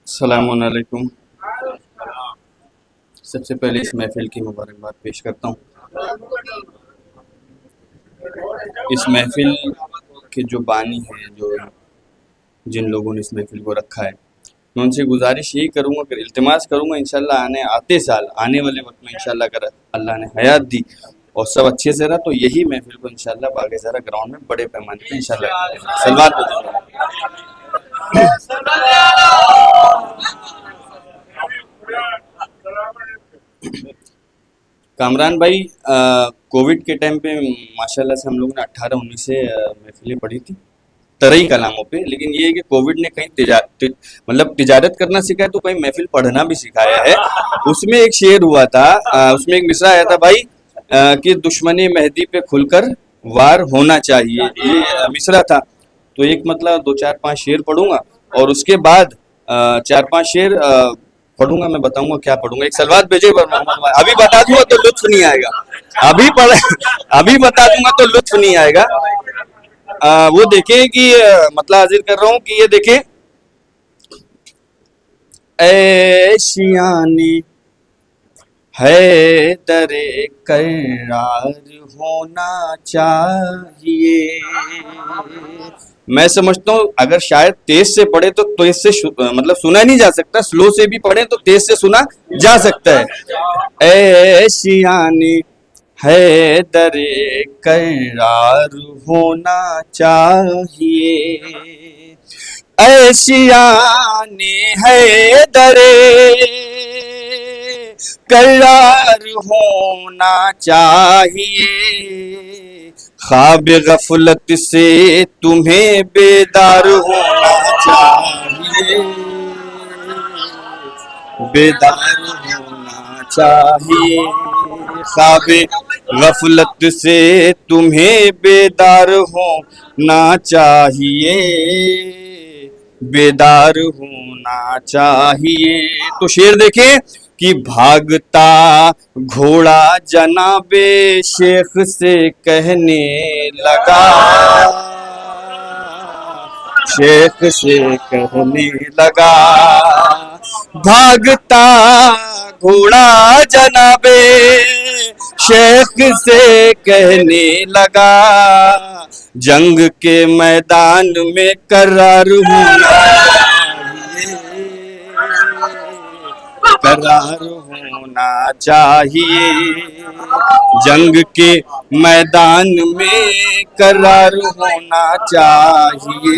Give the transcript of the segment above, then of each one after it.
अस्सलामुअलैकुम। सबसे पहले इस महफिल की मुबारकबाद पेश करता हूँ। इस महफिल के जो बानी हैं, जो जिन लोगों ने इस महफिल को रखा है, मैं उनसे गुजारिश यही करूँगा, कि इल्तिमास करूँगा, इंशाल्लाह आते साल आने वाले वक्त में इंशाल्लाह अगर अल्लाह ने हयात दी और सब अच्छे से रहा तो यही महफिल को इंशाल्लाह बागे ज़रा ग्राउंड में बड़े पैमाने पे इंशाल्लाह सलवात कामरान भाई, कोविड के टाइम पे माशाल्लाह से हम लोगों ने 18-19 से महफिलें पढ़ी थी तरई कलामों पे। लेकिन ये है कि कोविड ने कहीं मतलब तिजारत करना सिखाया तो कहीं महफिल पढ़ना भी सिखाया है। उसमें एक शेर हुआ था, उसमें एक मिसरा आया था भाई, कि दुश्मनी मेहदी पे खुलकर वार होना चाहिए, ये मिसरा था। तो एक मतलब 2-4-5 शेर पढ़ूंगा और उसके बाद 4-5 शेर पढ़ूंगा। मैं बताऊंगा क्या पढ़ूंगा। एक सलवात भेजे पर मोहम्मद भाई, अभी बता दूंगा तो लुत्फ नहीं आएगा। अभी पढ़ अभी बता दूंगा तो लुत्फ नहीं आएगा। वो देखें कि मतलब हाजिर कर रहा हूँ कि ये देखें, ऐशियानी है दरे करार होना चाहिए। मैं समझता हूँ अगर शायद तेज से पढ़े तो तेज से मतलब सुना नहीं जा सकता, स्लो से भी पढ़े तो तेज से सुना जा सकता है। ऐशियानी है दरे करार होना चाहिए, ऐशियानी है दरे करार होना चाहिए, ख्वाब गफलत से तुम्हें बेदार होना चाहिए, बेदार होना चाहिए, ख्वाब गफलत से तुम्हें बेदार होना चाहिए, बेदार होना चाहिए। तो शेर देखें कि भागता घोड़ा जनाबे शेख से कहने लगा, शेख से कहने लगा, भागता घोड़ा जनाबे शेख से कहने लगा, जंग के मैदान में करार होना चाहिए, करार होना चाहिए, जंग के मैदान में करार होना चाहिए,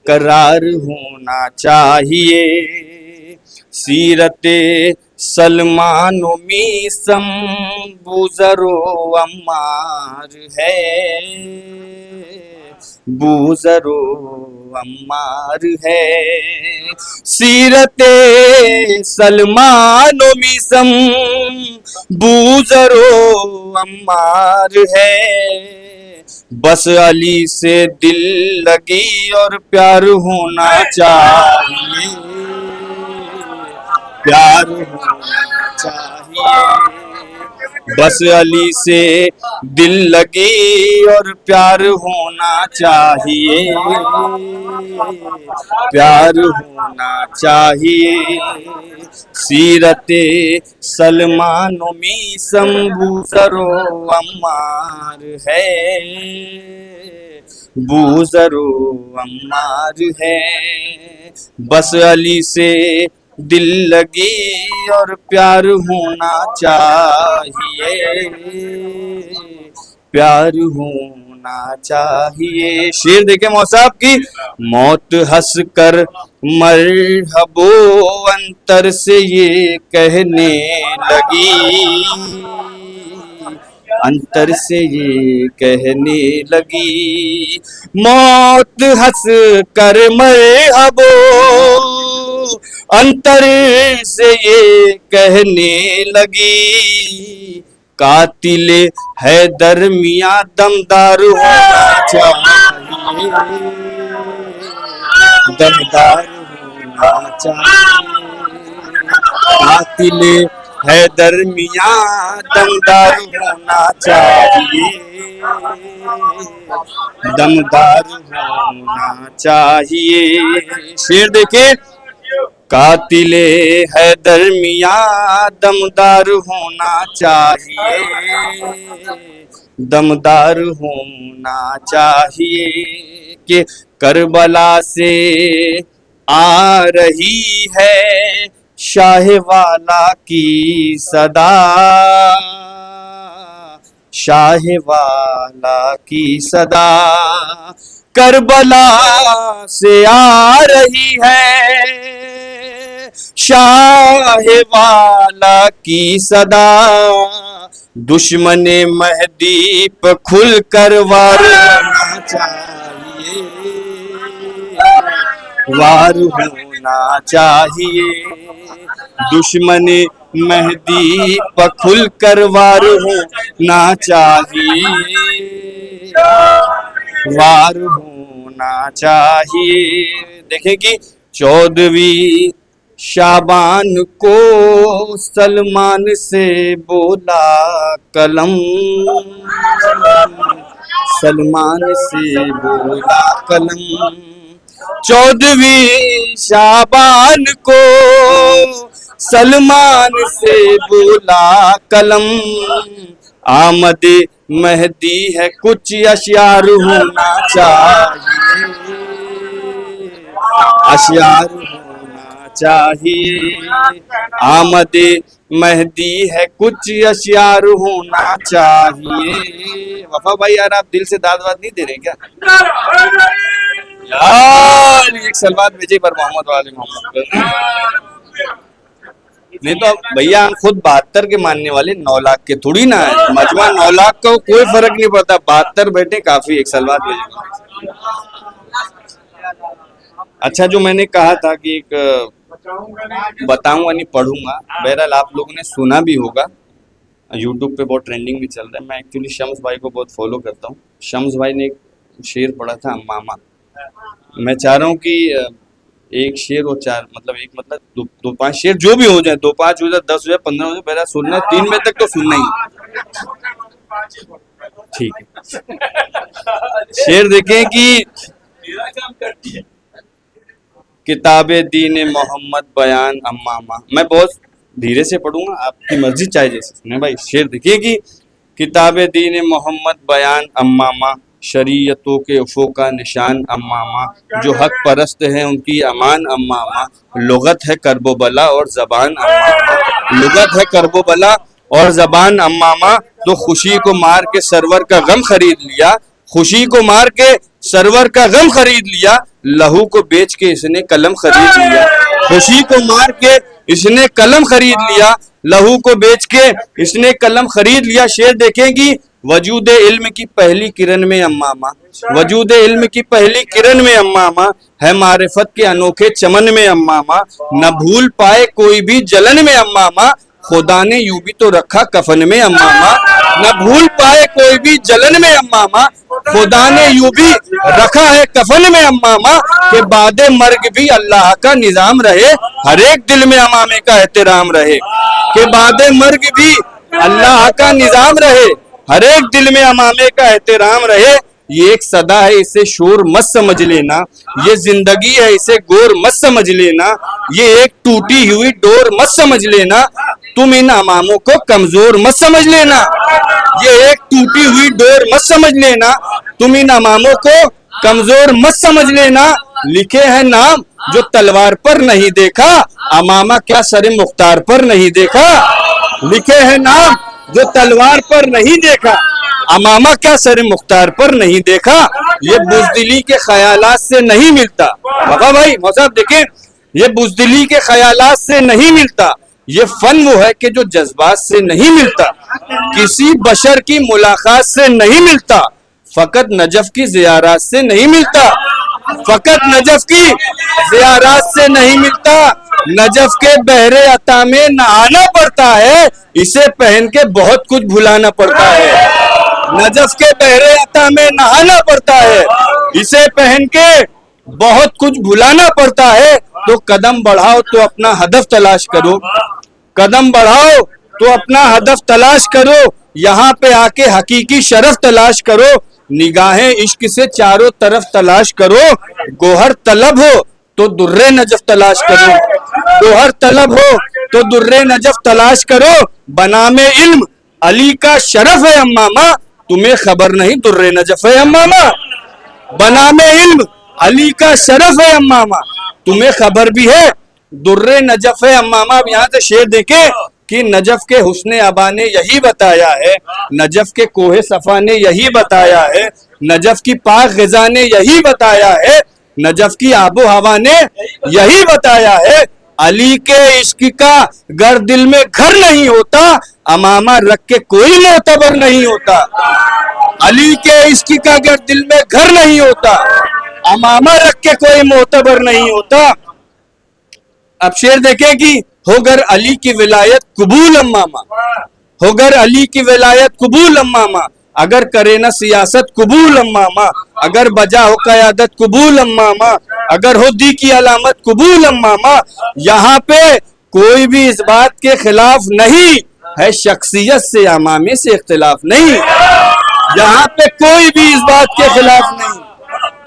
करार होना चाहिए। सीरते सलमान मीसम बूजरो अम्मार है, बूजरो अम्मार है, सीरते सलमान मीसम बूजरो अम्मार है, बस अली से दिल लगी और प्यार होना चाहिए, प्यार होना चाहिए, बस अली से दिल लगी और प्यार होना चाहिए, प्यार होना चाहिए। सीरते सलमान मीसम बूजरो अम्मार है, बूजरो अम्मार है, बस अली से दिल लगी और प्यार होना चाहिए, प्यार होना चाहिए। शेर देखे मौसाब की, मौत हंस कर मरहबो अंतर से ये कहने लगी, अंतर से ये कहने लगी, मौत हंस कर मरहबो अंतर से ये कहने लगी, कातिल है दरमिया दमदार होना चाहिए, दमदार होना चाहिए, कातिल है दरमिया दमदार होना चाहिए, दमदार होना चाहिए। शेर देखे, कातिले है दरमिया दमदार होना चाहिए, दमदार होना चाहिए। कि करबला से आ रही है शाह वाला की सदा, शाह वाला की सदा। करबला से आ रही है शाह वाला की सदा। दुश्मने महदी पे खुल कर वार होना चाहिए, वार होना चाहिए। दुश्मने महदी पे खुल कर वार होना चाहिए, वार होना चाहिए। देखें कि 14वीं शाबान को सलमान से बोला कलम, सलमान से बोला कलम। 14वीं शाबान को सलमान से बोला कलम। आमद मेहदी है कुछ अशियार होना चाहिए, अशियार होना चाहिए। आमद मेहदी है कुछ अशियार होना चाहिए। वफा भाई यार आप दिल से दाद वाद नहीं दे रहे क्या यार? एक सलवात भेजे पर मोहम्मद वाले मोहम्मद। नहीं तो भैया हम खुद 72 के मानने वाले 9 लाख के थोड़ी ना है। मजमा 9 लाख का कोई फर्क नहीं पड़ता, 72 बैठे काफी। एक सलवात भेजे। अच्छा, जो मैंने कहा था कि एक बताऊंगा नहीं पढ़ूंगा, बहरहाल आप लोगों ने सुना भी होगा, यूट्यूब पे बहुत ट्रेंडिंग भी चल रहा है। मैं एक्चुअली शम्स भाई को बहुत फॉलो करता हूँ। शम्स भाई ने एक शेर पढ़ा था अम्मामा। मैं चाह रहा हूँ कि एक शेर और चार मतलब एक मतलब दो 5 शेर जो भी हो जाए, 2-5 हो जाए, 10 हो जाए, 15 हो जाए, बहरहाल सुनना 3 में तक तो सुनना ही। ठीक है, शेर देखें कि किताबे दीन मोहम्मद बयान अम्मामा। मैं बहुत धीरे से पढ़ूंगा, आपकी मर्जी चाहे जैसे सुने भाई। शेर देखिए कि किताबे दीन मोहम्मद बयान अम्मामा, शरीयतों के उफो का निशान अम्मामा। जो हक परस्त है उनकी अमान अम्मामा। लुगत है करबो बला और जबान अम्मामा, लुगत है करबो बला और जबान अम्मामा। तो खुशी को मार के सरवर का गम खरीद लिया, खुशी को मार के सरवर का गम खरीद लिया। लहू को बेच के इसने कलम खरीद लिया, खुशी को मार के इसने कलम खरीद लिया। लहू को बेच के इसने कलम खरीद लिया। शेर देखेंगी, वजूद इल्म की पहली किरण में अम्मामा, वजूद इल्म की पहली किरण में अम्मामा। है मारिफत के अनोखे चमन में अम्मामा। न भूल पाए कोई भी जलन में अम्मामा। खुदा ने यूं भी तो रखा कफन में अम्मामा। न भूल पाए कोई भी जलन में अम्मामा। खुदा ने यूं भी रखा है कफन में अम्मामा। के बाद मर्ग भी अल्लाह का निजाम रहे, हर एक दिल में अम्मामे का एहतराम रहे। के बाद मर्ग भी अल्लाह का निजाम रहे, हर एक दिल में अम्मामे का एहतराम रहे। ये एक सदा है, इसे शोर मत समझ लेना। ये जिंदगी है, इसे गोर मत समझ लेना। ये एक टूटी हुई डोर मत समझ लेना। तुम इन अमामों को कमजोर मत समझ लेना। ये एक टूटी हुई डोर मत समझ लेना। तुम इन अमामों को कमजोर मत समझ लेना। लिखे हैं नाम जो तलवार पर नहीं देखा, अमामा क्या सरे मुख्तार पर नहीं देखा। लिखे हैं नाम जो तलवार पर नहीं देखा, अमामा क्या सरे मुख्तार पर नहीं देखा। ये बुजदिली के ख्यालात से नहीं मिलता। बाबा भाई मौसाब देखें, ये बुजदिली के ख्यालात से नहीं मिलता। ये फन वो है कि जो जज्बात से नहीं मिलता। किसी बशर की मुलाकात से नहीं मिलता। फकत नजफ की जियारात से नहीं मिलता। फकत नजफ की जियारात से नहीं मिलता। नजफ के बहरे अता में नहाना पड़ता है, इसे पहन के बहुत कुछ भुलाना पड़ता है। नजफ के बहरे अता में नहाना पड़ता है, इसे पहन के बहुत कुछ भुलाना पड़ता है। तो कदम बढ़ाओ तो अपना हदफ तलाश करो, कदम बढ़ाओ तो अपना हदफ तलाश करो। यहाँ पे आके हकीकी शरफ तलाश करो। निगाहें इश्क से चारों तरफ तलाश करो, गोहर तलब हो तो दुर्रे नजफ तलाश करो, गोहर तलब हो तो दुर्रे नजफ तलाश करो, बनामे इल्म अली का शरफ है अम्मामा, तुम्हें खबर नहीं दुर्रे नजफ है अम्मामा, बनामे इल्म अली का शरफ है अम्मामा, तुम्हें खबर भी है दुर्रे नजफ है अम्मामा। अब यहाँ से शेर देखे कि नजफ के हुस्ने अबा ने यही बताया है, नजफ के कोहे सफा ने यही बताया है, नजफ की पाक ग़िज़ा ने यही बताया है, नजफ की आबो हवा ने यही बताया है, अली के इश्क का गर दिल में घर नहीं होता, अमामा रख के कोई मोतबर नहीं होता, अली के इश्क का गर दिल में घर नहीं होता, अमामा रख के कोई मोतबर नहीं होता। अब शेर देखे कि होगर अली की विलायत कबूल अम्मामा, होगर अली की विलायत कबूल अम्मामा, अगर करे ना सियासत कबूल अम्मामा, अगर बजा हो क़यादत कबूल अम्मामा, अगर हो दी की अलामत कबूल अम्मामा, यहाँ पे कोई भी इस बात के खिलाफ नहीं है, शख्सियत से अमामे से इख्तिलाफ नहीं, यहाँ पे कोई भी इस बात के खिलाफ नहीं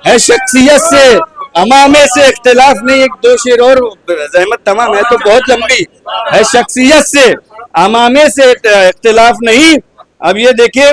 है, शख्सियत से अमामे से इख्तिलाफ नहीं। एक दो शेर और ज़हमत तमाम है तो बहुत लंबी है, शख्सियत से अमामे से इख्तिलाफ नहीं। अब ये देखिए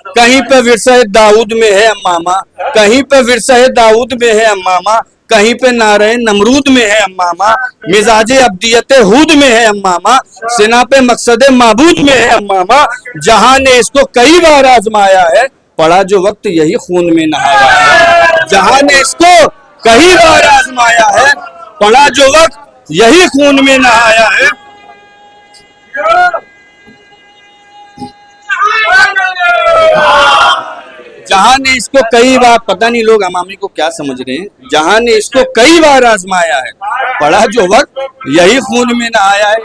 कहीं पे विरसा दाऊद में है अम्मामा, कहीं पे विरसा दाऊद में है अम्मामा, कहीं पे नारे नमरूद में है अम्मामा, मिजाजे अब्दियत हूद में है अम्मामा, सिना पे मकसद माबूद में है अम्मामा, जहां ने इसको कई बार आजमाया है, पड़ा जो वक्त यही खून में नहाया है, जहां ने इसको कई बार आजमाया है, पड़ा जो वक्त यही खून में नहाया है। जहां ने इसको कई बार, पता नहीं लोग अमामी को क्या समझ रहे हैं, जहां ने इसको कई बार आजमाया है, पड़ा जो वक्त यही खून में नहाया है।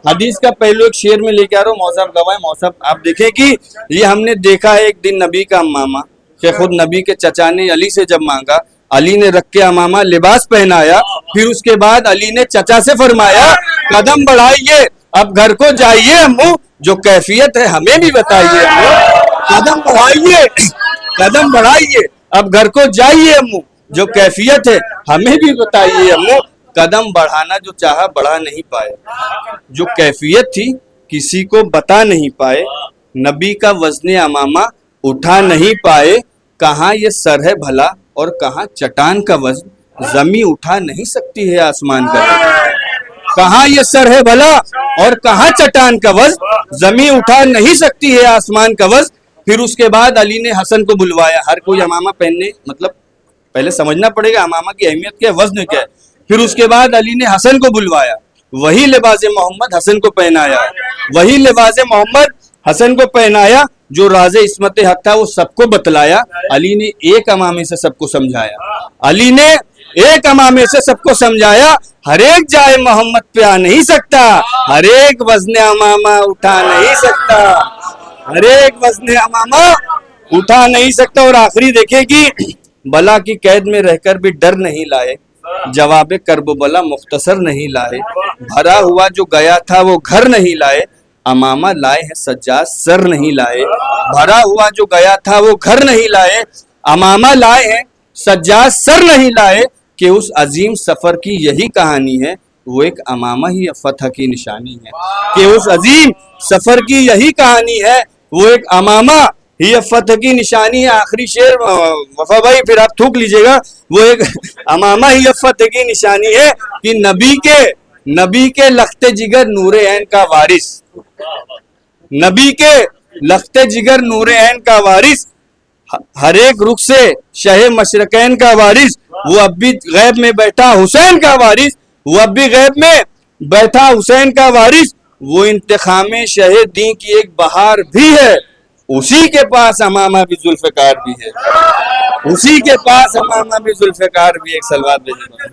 हदीस का पहलू एक शेर में लेके आ रहा हूँ, मौसम गवाह मौसम। आप देखें कि ये हमने देखा है एक दिन नबी का अम्मामा कि खुद नबी के चचा ने अली से जब मांगा, अली ने रख के अम्मामा लिबास पहनाया, फिर उसके बाद अली ने चचा से फरमाया कदम बढ़ाइए अब घर को जाइए अम्मू, जो कैफियत है हमें भी बताइए अम्मू, कदम बढ़ाइए कदम बढ़ाइए अब घर को जाइए अम्मू, जो कैफियत है हमें भी बताइए अम्मू। कदम बढ़ाना जो चाहा बढ़ा नहीं पाए, जो कैफियत थी किसी को बता नहीं पाए, नबी का वज़्न अमामा उठा नहीं पाए, कहाँ ये सर है भला और कहाँ चट्टान का वज़न, जमी उठा नहीं सकती है आसमान का वज़न, कहाँ ये सर है भला और कहाँ चट्टान का वज़न, जमी उठा नहीं सकती है आसमान का वज़न। फिर उसके बाद अली ने हसन को बुलवाया, हर कोई अमामा पहनने, मतलब पहले समझना पड़ेगा अमामा की अहमियत क्या है, वज़न क्या है। फिर उसके बाद अली ने हसन को बुलवाया, वही लिबास मोहम्मद हसन को पहनाया, वही लिबास मोहम्मद हसन को पहनाया, जो राज़े इस्मत हक था वो सबको बतलाया, अली ने एक अमामे से सबको समझाया, अली ने एक अमामे से सबको समझाया, हर एक जाए मोहम्मद पे आ नहीं सकता, हर एक वज़्न अमामा उठा नहीं सकता, हर एक वज़्न अमामा उठा नहीं सकता। और आखिरी देखे कि बला की कैद में रहकर भी डर नहीं लाए, जवाब करबला मुख्तसर नहीं लाए, भरा हुआ जो गया था वो घर नहीं लाए, अमामा लाए हैं सज्जाद सर नहीं लाए, भरा हुआ जो गया था वो घर नहीं लाए, अमामा लाए हैं सज्जाद सर नहीं लाए, कि उस अजीम सफर की यही कहानी है, वो एक अमामा ही फतह की निशानी है, कि उस अजीम सफर की यही कहानी है, वो एक अमामा ही फतह की निशानी है। आखिरी शेर वफा भाई फिर आप थूक लीजिएगा, वो एक अमामा ही फतह की निशानी है कि नबी के लख्ते जिगर नूरे ऐन का वारिस, नबी के लख्ते जिगर नूरे ऐन का वारिस, हर एक रुख से शहे मशरकैन का वारिस, वो अब भी गैब में बैठा हुसैन का वारिस, वो अब भी गैब में बैठा हुसैन का वारिस, वो इंतखामे शहे दी की एक बहार भी है, उसी के पास अमामा भी जुल्फ़िकार भी है, उसी के पास अमामा भी जुल्फ़िकार भी। एक सलवात भेजिए।